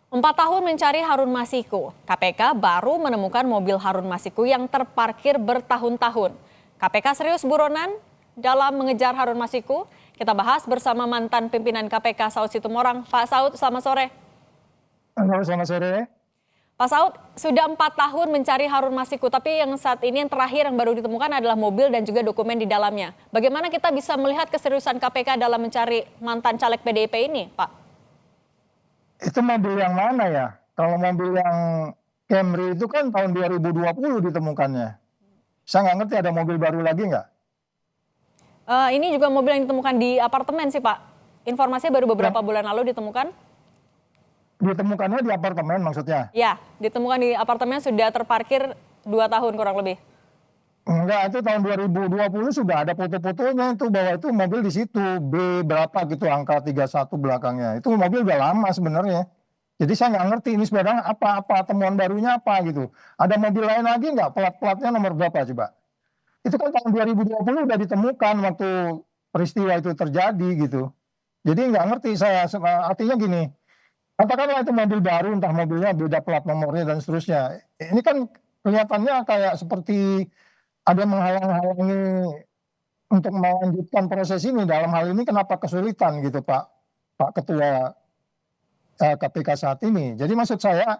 4 tahun mencari Harun Masiku, KPK baru menemukan mobil Harun Masiku yang terparkir bertahun-tahun. KPK serius buronan dalam mengejar Harun Masiku. Kita bahas bersama mantan pimpinan KPK Saud Situmorang. Pak Saud, selamat sore. Halo, selamat sore. Pak Saud, sudah 4 tahun mencari Harun Masiku, tapi yang saat ini yang terakhir yang baru ditemukan adalah mobil dan juga dokumen di dalamnya. Bagaimana kita bisa melihat keseriusan KPK dalam mencari mantan caleg PDIP ini, Pak? Itu mobil yang mana ya? Kalau mobil yang Camry itu kan tahun 2020 ditemukannya. Saya nggak ngerti ada mobil baru lagi nggak? Ini juga mobil yang ditemukan di apartemen sih, Pak. Informasinya baru beberapa bulan lalu ditemukan. Ditemukannya di apartemen maksudnya? Ya, ditemukan di apartemen sudah terparkir 2 tahun kurang lebih. Enggak, itu tahun 2020 sudah ada foto-fotonya itu bahwa itu mobil di situ B berapa gitu angka 31 belakangnya. Itu mobil udah lama sebenarnya. Jadi saya nggak ngerti ini sebenarnya apa temuan barunya apa gitu. Ada mobil lain lagi nggak? Plat-platnya nomor berapa coba? Itu kan tahun 2020 udah ditemukan waktu peristiwa itu terjadi gitu. Jadi nggak ngerti saya, artinya gini, katakanlah itu mobil baru, entah mobilnya beda plat nomornya dan seterusnya. Ini kan kelihatannya kayak seperti ada menghalang-halangi untuk melanjutkan proses ini. Dalam hal ini kenapa kesulitan gitu Pak Ketua KPK saat ini. Jadi maksud saya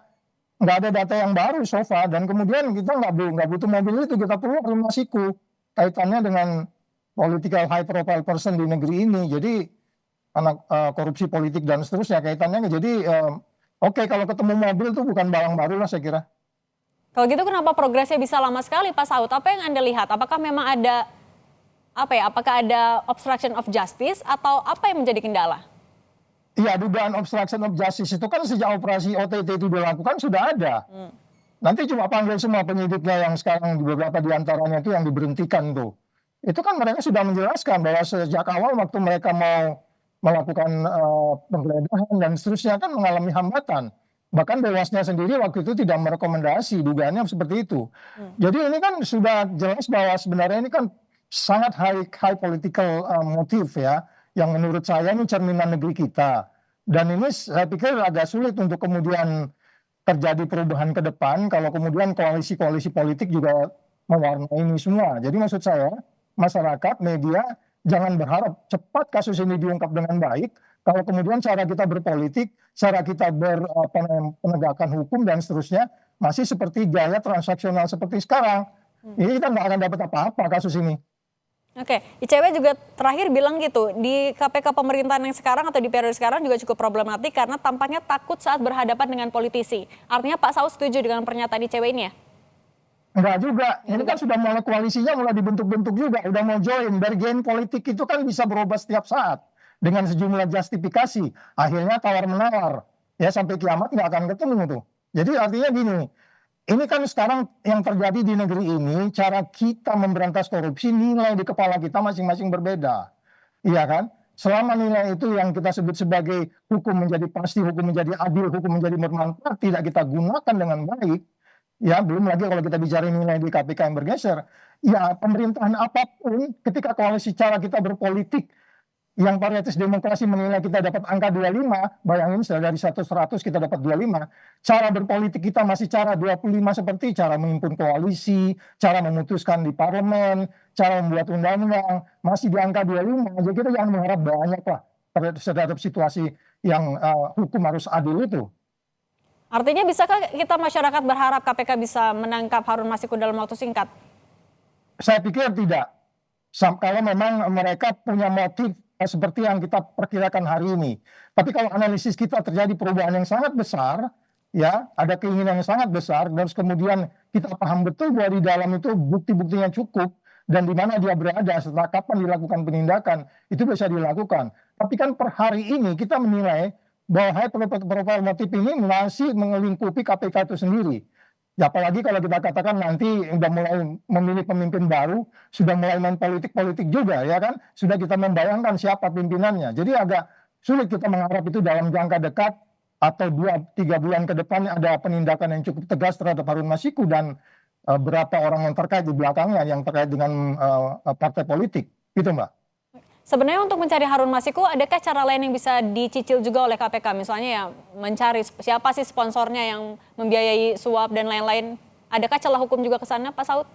nggak ada data yang baru so far, dan kemudian kita nggak butuh mobil itu, kita perlu Harun Masiku kaitannya dengan political high profile person di negeri ini. Jadi anak korupsi politik dan seterusnya kaitannya. Jadi oke, kalau ketemu mobil itu bukan barang baru lah saya kira. Kalau gitu kenapa progresnya bisa lama sekali, Pak Saud? Apa yang Anda lihat? Apakah memang ada apakah ada obstruction of justice atau apa yang menjadi kendala? Iya, dugaan obstruction of justice itu kan sejak operasi OTT itu dilakukan sudah ada. Nanti cuma panggil semua penyidiknya yang sekarang beberapa diantaranya itu yang diberhentikan tuh. Itu kan mereka sudah menjelaskan bahwa sejak awal waktu mereka mau melakukan penggeledahan dan seterusnya kan mengalami hambatan. Bahkan Dewasnya sendiri waktu itu tidak merekomendasi, dugaannya seperti itu. Jadi ini kan sudah jelas bahwa sebenarnya ini kan sangat high political motif ya, yang menurut saya ini cerminan negeri kita. Dan ini saya pikir agak sulit untuk kemudian terjadi perubahan ke depan kalau kemudian koalisi-koalisi politik juga mewarnai ini semua. Jadi maksud saya, masyarakat, media, jangan berharap cepat kasus ini diungkap dengan baik, kalau kemudian cara kita berpolitik, cara kita penegakan hukum dan seterusnya masih seperti gaya transaksional seperti sekarang. Ini kita nggak akan dapat apa-apa kasus ini. Oke, ICW juga terakhir bilang gitu, di KPK pemerintahan yang sekarang atau di periode sekarang juga cukup problematik karena tampaknya takut saat berhadapan dengan politisi. Artinya Pak Saud setuju dengan pernyataan ICW ini ya? Enggak juga, ini kan sudah mulai koalisinya mulai dibentuk-bentuk juga, udah mau join. Dari gain politik itu kan bisa berubah setiap saat dengan sejumlah justifikasi. Akhirnya tawar-menawar, ya sampai kiamat nggak akan ketemu tuh. Jadi artinya gini, ini kan sekarang yang terjadi di negeri ini, cara kita memberantas korupsi, nilai di kepala kita masing-masing berbeda. Iya kan? Selama nilai itu yang kita sebut sebagai hukum menjadi pasti, hukum menjadi adil, hukum menjadi bermanfaat, tidak kita gunakan dengan baik, ya belum lagi kalau kita bicara nilai di KPK yang bergeser, ya pemerintahan apapun ketika koalisi cara kita berpolitik yang parietis demokrasi menilai kita dapat angka 25, bayangin dari 100 kita dapat 25, cara berpolitik kita masih cara 25 seperti cara memimpin koalisi, cara memutuskan di parlemen, cara membuat undang-undang, masih di angka 25, jadi kita jangan mengharap banyak lah terhadap situasi yang hukum harus adil itu. Artinya bisakah kita masyarakat berharap KPK bisa menangkap Harun Masiku dalam waktu singkat? Saya pikir tidak. Kalau memang mereka punya motif seperti yang kita perkirakan hari ini. Tapi kalau analisis kita terjadi perubahan yang sangat besar, ya ada keinginan yang sangat besar, dan kemudian kita paham betul bahwa di dalam itu bukti-buktinya cukup, dan di mana dia berada, setelah kapan dilakukan penindakan, itu bisa dilakukan. Tapi kan per hari ini kita menilai bahwa high profile motif ini masih mengelingkupi KPK itu sendiri. Ya apalagi kalau kita katakan nanti udah mulai memilih pemimpin baru, sudah mulai main politik-politik juga ya kan, sudah kita membayangkan siapa pimpinannya. Jadi agak sulit kita mengharap itu dalam jangka dekat atau 2-3 bulan ke depan ada penindakan yang cukup tegas terhadap Harun Masiku dan berapa orang yang terkait di belakangnya yang terkait dengan partai politik. Gitu Mbak. Sebenarnya untuk mencari Harun Masiku, adakah cara lain yang bisa dicicil juga oleh KPK? Misalnya ya mencari siapa sih sponsornya yang membiayai suap dan lain-lain. Adakah celah hukum juga ke sana, Pak Saud?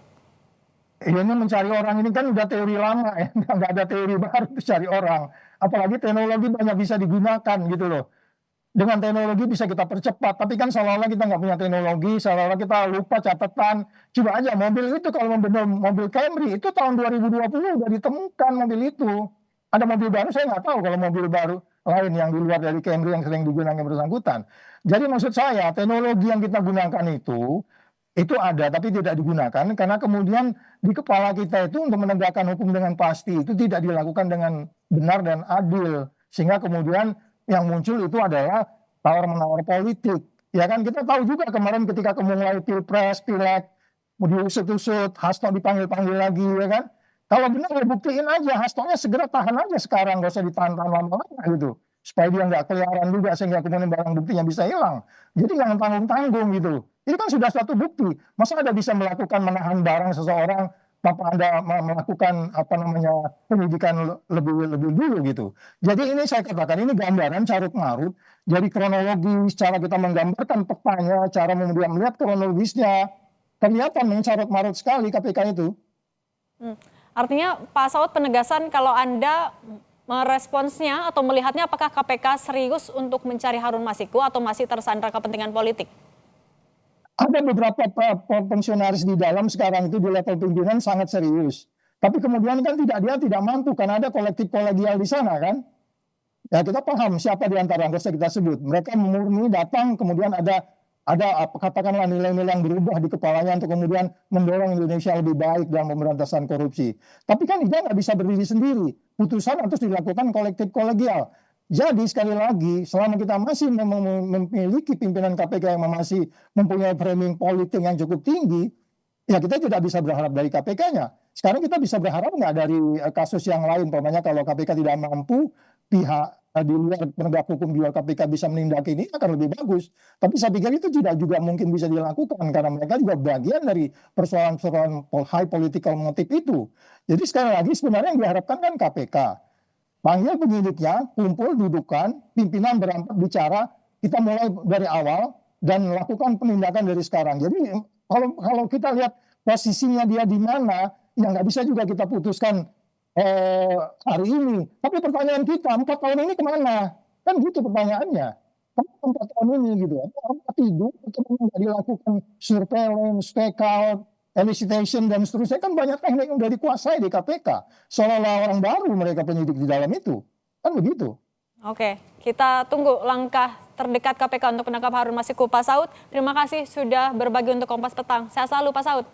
Ini mencari orang ini kan udah teori lama ya, nggak ada teori baru cari orang. Apalagi teknologi banyak bisa digunakan gitu loh. Dengan teknologi bisa kita percepat, tapi kan seolah-olah kita nggak punya teknologi, seolah-olah kita lupa catatan. Coba aja mobil itu kalau benar mobil Camry itu tahun 2020 udah ditemukan mobil itu. Ada mobil baru, saya nggak tahu kalau mobil baru lain yang di luar dari Camry yang sering digunakan yang bersangkutan. Jadi maksud saya teknologi yang kita gunakan itu ada tapi tidak digunakan karena kemudian di kepala kita itu untuk menegakkan hukum dengan pasti itu tidak dilakukan dengan benar dan adil, sehingga kemudian yang muncul itu adalah tawar-menawar politik. Ya kan kita tahu juga kemarin ketika mulai pilpres, pileg, mau diusut-usut, Hasto dipanggil-panggil lagi ya kan. Kalau benar ya buktiin aja, Hastonya segera tahan aja sekarang, gak usah ditahan-tahan lama-lama gitu. Supaya dia nggak keliaran juga sehingga kemudian barang buktinya bisa hilang. Jadi jangan tanggung-tanggung gitu. Ini kan sudah suatu bukti. Masa Anda bisa melakukan menahan barang seseorang tanpa Anda melakukan apa namanya penyidikan lebih lebih dulu gitu. Jadi ini saya katakan ini gambaran carut marut. Jadi kronologis cara kita menggambarkan petanya, cara kemudian melihat kronologisnya kelihatan mencarut marut sekali KPK itu. Artinya Pak Saud penegasan kalau Anda meresponsnya atau melihatnya apakah KPK serius untuk mencari Harun Masiku atau masih tersandra kepentingan politik? Ada beberapa fungsionaris di dalam sekarang itu di level pimpinan sangat serius. Tapi kemudian kan dia tidak mampu karena ada kolektif kolegial di sana kan. Ya kita paham siapa di antara yang kita sebut. Mereka murni datang kemudian ada katakanlah nilai-nilai yang berubah di kepalanya untuk kemudian mendorong Indonesia lebih baik dalam pemberantasan korupsi. Tapi kan dia nggak bisa berdiri sendiri. Putusan harus dilakukan kolektif kolegial. Jadi sekali lagi, selama kita masih memiliki pimpinan KPK yang masih mempunyai framing politik yang cukup tinggi, ya kita tidak bisa berharap dari KPK-nya. Sekarang kita bisa berharap nggak dari kasus yang lain, umpamanya kalau KPK tidak mampu, pihak di luar penegak hukum di luar KPK bisa menindak ini akan lebih bagus. Tapi saya pikir itu tidak juga mungkin bisa dilakukan karena mereka juga bagian dari persoalan-persoalan high political motive itu. Jadi sekali lagi sebenarnya yang diharapkan kan KPK. Panggil penyidiknya, kumpul, dudukan, pimpinan berangkat bicara, kita mulai dari awal dan lakukan penindakan dari sekarang. Jadi kalau kita lihat posisinya dia di mana, ya nggak bisa juga kita putuskan hari ini. Tapi pertanyaan kita, 4 tahun ini kemana? Kan gitu pertanyaannya. Kenapa 4 tahun ini gitu? Apa tidur atau nggak dilakukan surveillance, take out, elicitation dan seterusnya, kan banyak teknik yang sudah dikuasai di KPK. Seolah-olah orang baru mereka penyidik di dalam itu. Kan begitu. Oke, kita tunggu langkah terdekat KPK untuk menangkap Harun Masiku. Pak Saud, terima kasih sudah berbagi untuk Kompas Petang. Sehat selalu Pak Saud.